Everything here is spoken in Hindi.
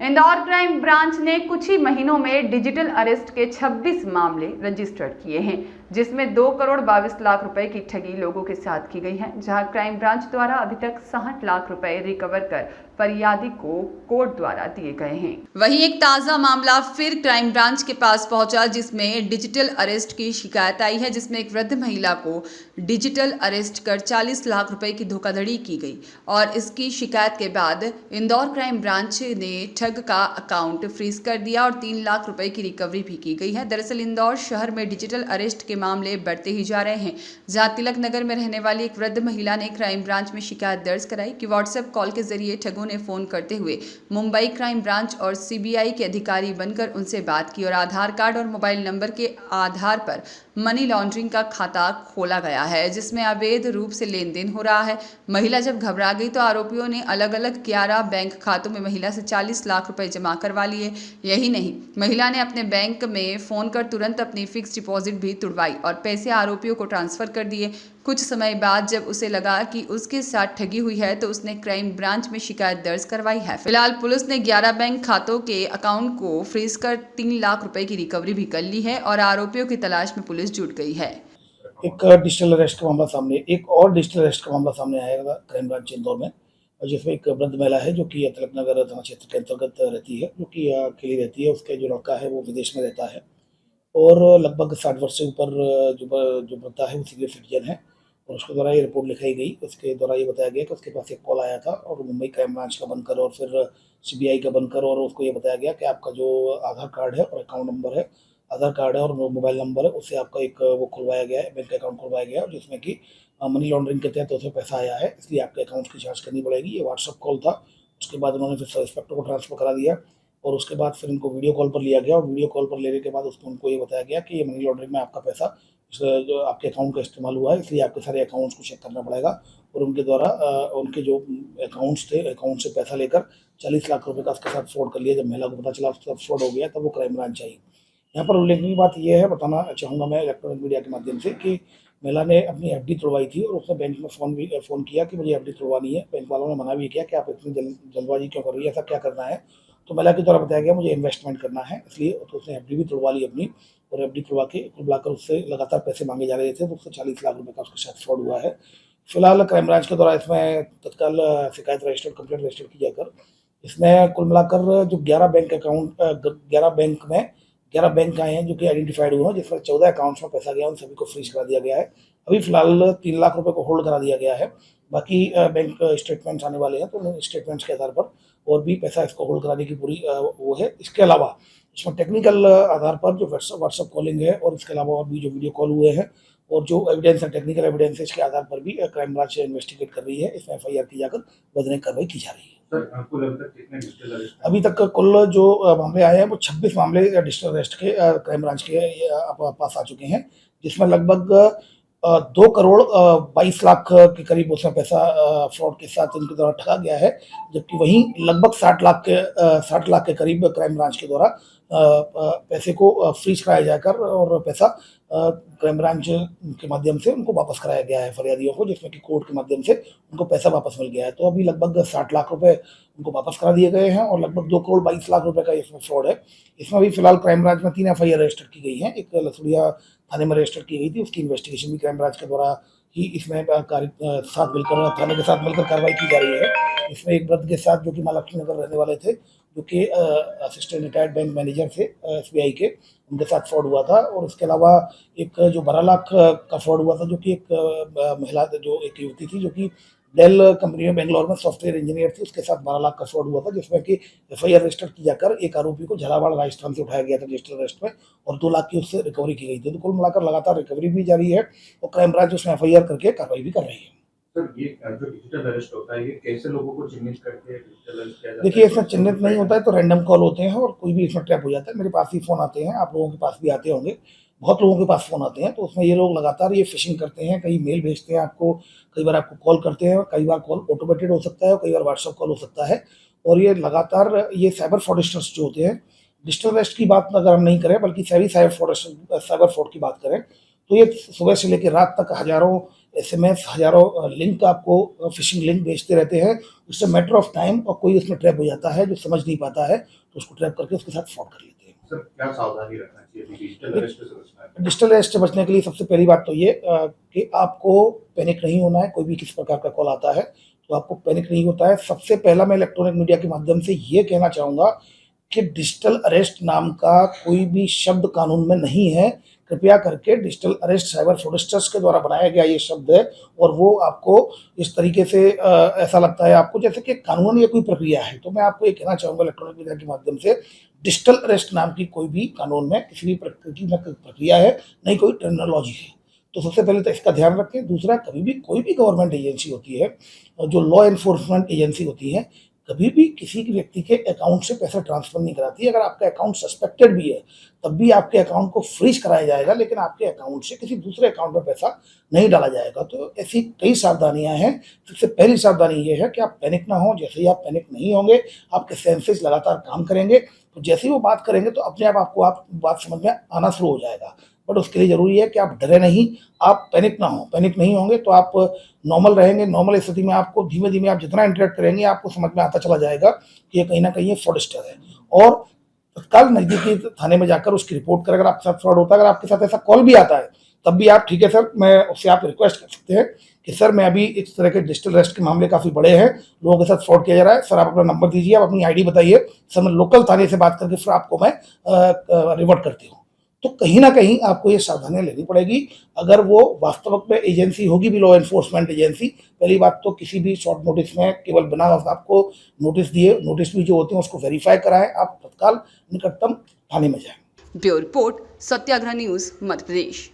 इंदौर क्राइम ब्रांच ने कुछ ही महीनों में डिजिटल अरेस्ट के 26 मामले रजिस्टर किए हैं, जिसमें 2 करोड़ 22 लाख रुपए की ठगी लोगों के साथ की गई है। जहां क्राइम ब्रांच द्वारा अभी तक 60 लाख रुपए रिकवर कर फरियादी को कोर्ट द्वारा दिए गए हैं। वहीं एक ताजा मामला फिर क्राइम ब्रांच के पास पहुंचा, जिसमें डिजिटल अरेस्ट की शिकायत आई है, जिसमें एक वृद्ध महिला को डिजिटल अरेस्ट कर 40 लाख रुपए की धोखाधड़ी की गई और इसकी शिकायत के बाद इंदौर क्राइम ब्रांच ने ठग का अकाउंट फ्रीज कर दिया और 3 लाख रुपए की रिकवरी भी की गई है। दरअसल इंदौर शहर में डिजिटल अरेस्ट के मामले बढ़ते ही जा रहे हैं। जहां तिलक नगर में रहने वाली एक वृद्ध महिला ने क्राइम ब्रांच में शिकायत दर्ज कराई कि व्हाट्सएप कॉल के जरिए ठगों ने फोन करते हुए मुंबई क्राइम ब्रांच और सीबीआई के अधिकारी बनकर उनसे बात की और आधार कार्ड और मोबाइल नंबर के आधार पर मनी लॉन्ड्रिंग का खाता खोला गया है, जिसमें अवैध रूप से लेन देन हो रहा है। महिला जब घबरा गई तो आरोपियों ने अलग अलग 11 बैंक खातों में महिला से 40 लाख रुपए जमा करवा लिए। यही नहीं, महिला ने अपने बैंक में फोन कर तुरंत अपनी फिक्स डिपॉजिट भी तुड़वाई और पैसे आरोपियों को ट्रांसफर कर दिए। कुछ समय बाद जब उसे लगा कि उसके साथ ठगी हुई है तो उसने क्राइम ब्रांच में शिकायत दर्ज करवाई है। फिलहाल पुलिस ने 11 बैंक खातों के अकाउंट को फ्रीज कर 3 लाख रुपए की रिकवरी भी कर ली है और आरोपियों की तलाश में पुलिस जुट गई है। एक डिजिटल अरेस्ट का मामला सामने एक और डिजिटल अरेस्ट का मामला सामने आया क्राइम ब्रांच इंदौर में, और जिसमें एक वृद्ध महिला है जो कि तिलक नगर थाना क्षेत्र के अंतर्गत रहती है, जो कि अकेली रहती है। उसके जो लड़का है वो विदेश में रहता है और लगभग 60 वर्ष से ऊपर जो वृद्धा है वो सीनियर सिटीजन है। और उसके द्वारा ये रिपोर्ट लिखाई गई। उसके द्वारा ये बताया गया कि उसके पास एक कॉल आया था और मुंबई क्राइम ब्रांच का बनकर और फिर सीबीआई का बनकर, और उसको ये बताया गया कि आपका जो आधार कार्ड है और अकाउंट नंबर है, आधार कार्ड है और मोबाइल नंबर है, उससे आपका एक वो खुलवाया गया है, बैंक अकाउंट खुलवाया गया है, जिसमें कि मनी लॉन्ड्रिंग के तहत उसमें पैसा आया है, इसलिए आपके अकाउंट की जांच करनी पड़ेगी। ये व्हाट्सअप कॉल था। उसके बाद उन्होंने फिर सब इंस्पेक्टर को ट्रांसफर करा दिया और उसके बाद फिर इनको वीडियो कॉल पर लिया गया और वीडियो कॉल पर लेने के बाद उसको उनको ये बताया गया कि ये मनी लॉन्ड्रिंग में आपका पैसा जो आपके अकाउंट का इस्तेमाल हुआ है, इसलिए आपके सारे अकाउंट्स को चेक करना पड़ेगा। और उनके द्वारा उनके जो अकाउंट्स थे, अकाउंट से पैसा लेकर 40 लाख रुपए का उसके साथ फ्रॉड कर लिया। जब महिला को पता चला उसके साथ फ्रॉड हो गया तब वो क्राइम ब्रांच आई। यहाँ पर उल्लेखनीय बात यह है, बताना चाहूँगा मैं इलेक्ट्रॉनिक मीडिया के माध्यम से, कि महिला ने अपनी एफडी तुड़वाई थी और उसने बैंक में फ़ोन किया कि मुझे एफडी तुड़वानी है। बैंक वालों ने मना भी किया कि आप इतनी जल्दबाजी क्यों कर रही है, ऐसा क्या करना है। तो महिला के द्वारा बताया गया मुझे इन्वेस्टमेंट करना है, इसलिए तो उसने एफडी भी तुड़वा ली अपनी, और एफडी तुड़वा के कुल मिलाकर उससे लगातार पैसे मांगे जा रहे थे, तो उससे 40 लाख रुपये का उसके साथ फ्रॉड हुआ है। फिलहाल क्राइम ब्रांच के द्वारा इसमें तत्काल शिकायत रजिस्टर्ड कंप्लेंट रजिस्टर्ड की जाकर इसमें कुल मिलाकर जो 11 बैंक अकाउंट 11 बैंक आए हैं जो कि आइडेंटिफाइड हुए हैं, जिसमें 14 अकाउंट्स में पैसा गया, उन सभी को फ्रीज करा दिया गया है। अभी फिलहाल 3 लाख रुपए को होल्ड करा दिया गया है। बाकी बैंक स्टेटमेंट्स आने वाले हैं, तो उन स्टेटमेंट्स के आधार पर और भी पैसा इसको होल्ड कराने की पूरी वो है। इसके अलावा इसमें टेक्निकल आधार पर जो व्हाट्सअप कॉलिंग है और इसके अलावा और भी जो वीडियो कॉल हुए हैं और जो एविडेंस है, टेक्निकल एविडेंस है, इसके आधार पर भी क्राइम ब्रांच इन्वेस्टिगेट कर रही है। इसमें एफआईआर की जाकर वैधानिक कार्रवाई की जा रही है। अभी तक कुल जो मामले आए हैं वो 26 मामले डिजिटल अरेस्ट के क्राइम ब्रांच के पास आ चुके हैं, जिसमें लगभग 2 करोड़ 22 लाख के करीब उसमें पैसा फ्रॉड के साथ उनके द्वारा ठगा गया है। जबकि वहीं लगभग 60 लाख के करीब क्राइम ब्रांच के द्वारा पैसे को फ्रीज कराया जाकर और पैसा क्राइम ब्रांच के माध्यम से उनको वापस कराया गया है फरियादियों को, जिसमें कि कोर्ट के माध्यम से उनको पैसा वापस मिल गया है। तो अभी लगभग 60 लाख रुपए उनको वापस करा दिए गए हैं और लगभग 2 करोड़ 22 लाख रुपए का इसमें फ्रॉड है। इसमें भी फिलहाल क्राइम ब्रांच में 3 एफआईआर रजिस्टर की गई हैं। एक लसुड़िया थाने में रजिस्टर की गई थी, उसकी इन्वेस्टिगेशन भी क्राइम ब्रांच के द्वारा ही इसमें साथ मिलकर थाने के साथ मिलकर कार्रवाई की जा रही है। इसमें एक वृद्ध के साथ जो कि महालक्ष्मी नगर रहने वाले थे, जो कि असिस्टेंट रिटायर्ड बैंक मैनेजर थे एसबीआई के, उनके साथ फ्रॉड हुआ था। और इसके अलावा एक जो 12 लाख का फ्रॉड हुआ था, जो कि एक महिला जो एक युवती थी जो कि डेल कंपनी में बेंगलोर में सॉफ्टवेयर इंजीनियर थी, उसके साथ 12 लाख का फ्रॉड हुआ था, जिसमें कि एफआईआर रजिस्टर की जाकर एक आरोपी को झालावाड़ राजस्थान से उठाया गया था डिजिटल अरेस्ट में और 2 लाख की उससे रिकवरी की गई थी। तो कुल मिलाकर लगातार रिकवरी भी जारी है और क्राइम ब्रांच उसमें एफआईआर करके कार्रवाई भी कर रही है। सर, ये जो डिजिटल अरेस्ट होता है, ये कैसे लोगों को चिन्हित करके डिजिटल अरेस्ट किया जाता है? देखिए, इसमें चिन्हित नहीं होता है, तो रैंडम कॉल होते हैं और कोई भी इसमें ट्रैप हो जाता है। मेरे पास भी फ़ोन आते हैं, आप लोगों के पास भी आते होंगे, बहुत लोगों के पास फ़ोन आते हैं। तो उसमें ये लोग लगातार ये फ़िशिंग करते हैं, कई मेल भेजते हैं आपको, कई बार आपको कॉल करते हैं, कई बार कॉल ऑटोमेटेड हो सकता है, कई बार व्हाट्सएप कॉल हो सकता है। और ये लगातार ये साइबर फ्रॉडस्टर्स जो होते हैं, डिजिटल अरेस्ट की बात अगर हम नहीं करें बल्कि साइबर फ्रॉड की बात करें, तो ये सुबह से लेकर रात तक हज़ारों SMS हज़ारों लिंक आपको फिशिंग लिंक भेजते रहते हैं। उससे मैटर ऑफ टाइम और कोई उसमें ट्रैप हो जाता है जो समझ नहीं पाता है, तो उसको ट्रैप करके उसके साथ फ्रॉड कर लेते हैं। सर क्या सावधानी रखना चाहिए डिजिटल अरेस्ट से बचना है? डिजिटल अरेस्ट से बचने के लिए सबसे पहली बात तो ये कि आपको पैनिक नहीं होना है। कोई भी किसी प्रकार का कॉल आता है तो आपको पैनिक नहीं होता है। सबसे पहला मैं इलेक्ट्रॉनिक मीडिया के माध्यम से ये कहना चाहूँगा कि डिजिटल अरेस्ट नाम का कोई भी शब्द कानून में नहीं है। कृपया करके डिजिटल अरेस्ट साइबर फ्रॉडस्टर्स के द्वारा बनाया गया ये शब्द है और वो आपको इस तरीके से ऐसा लगता है आपको जैसे कि कानून ये कोई प्रक्रिया है। तो मैं आपको ये कहना चाहूँगा इलेक्ट्रॉनिक मीडिया के माध्यम से डिजिटल अरेस्ट नाम की कोई भी कानून में किसी भी प्रकृति में प्रक्रिया है, नहीं कोई टर्मिनोलॉजी है। तो सबसे पहले तो इसका ध्यान रखें। दूसरा, कभी भी कोई भी गवर्नमेंट एजेंसी होती है, जो लॉ एनफोर्समेंट एजेंसी होती है, कभी भी किसी भी व्यक्ति के अकाउंट से पैसा ट्रांसफर नहीं कराती। अगर आपका अकाउंट सस्पेक्टेड भी है तब भी आपके अकाउंट को फ्रीज कराया जाएगा, लेकिन आपके अकाउंट से किसी दूसरे अकाउंट में पैसा नहीं डाला जाएगा। तो ऐसी कई सावधानियां हैं। सबसे पहली सावधानी ये है कि आप पैनिक ना हो। जैसे ही आप पैनिक नहीं होंगे, आपके सेंसेस लगातार काम करेंगे, तो जैसे ही वो बात करेंगे तो अपने आप आपको बात समझ में आना शुरू हो जाएगा। बट उसके लिए ज़रूरी है कि आप डरे नहीं, आप पैनिक ना हो। पैनिक नहीं होंगे तो आप नॉर्मल रहेंगे। नॉर्मल स्थिति में आपको धीमे-धीमे आप जितना इंटरेक्ट करेंगे, आपको समझ में आता चला जाएगा कि ये कहीं न कहीं ये फ्रॉडस्टर है। और तत्काल नज़दीकी थाने में जाकर उसकी रिपोर्ट करें अगर आपके साथ फ्रॉड होता है। अगर आपके साथ ऐसा कॉल भी आता है, तब भी आप ठीक है सर, मैं उससे आप रिक्वेस्ट कर सकते हैं कि सर मैं अभी इस तरह के डिजिटल अरेस्ट के मामले काफ़ी बड़े हैं, लोगों के साथ फ्रॉड किया जा रहा है, सर आप अपना नंबर दीजिए, आप अपनी आईडी बताइए, सर मैं लोकल थाने से बात करके फिर आपको मैं रिवर्ट करती हूँ। तो कहीं न कहीं आपको ये सावधानियाँ लेनी पड़ेगी। अगर वो वास्तविक में एजेंसी होगी भी, लॉ एनफोर्समेंट एजेंसी, पहली बात तो किसी भी शॉर्ट नोटिस में केवल बिना आपको नोटिस दिए, नोटिस भी जो होते हैं उसको वेरीफाई कराएँ, आप तत्काल निकटतम थाने में जाएँ। ब्यूरो रिपोर्ट, सत्याग्रह न्यूज़, मध्य प्रदेश।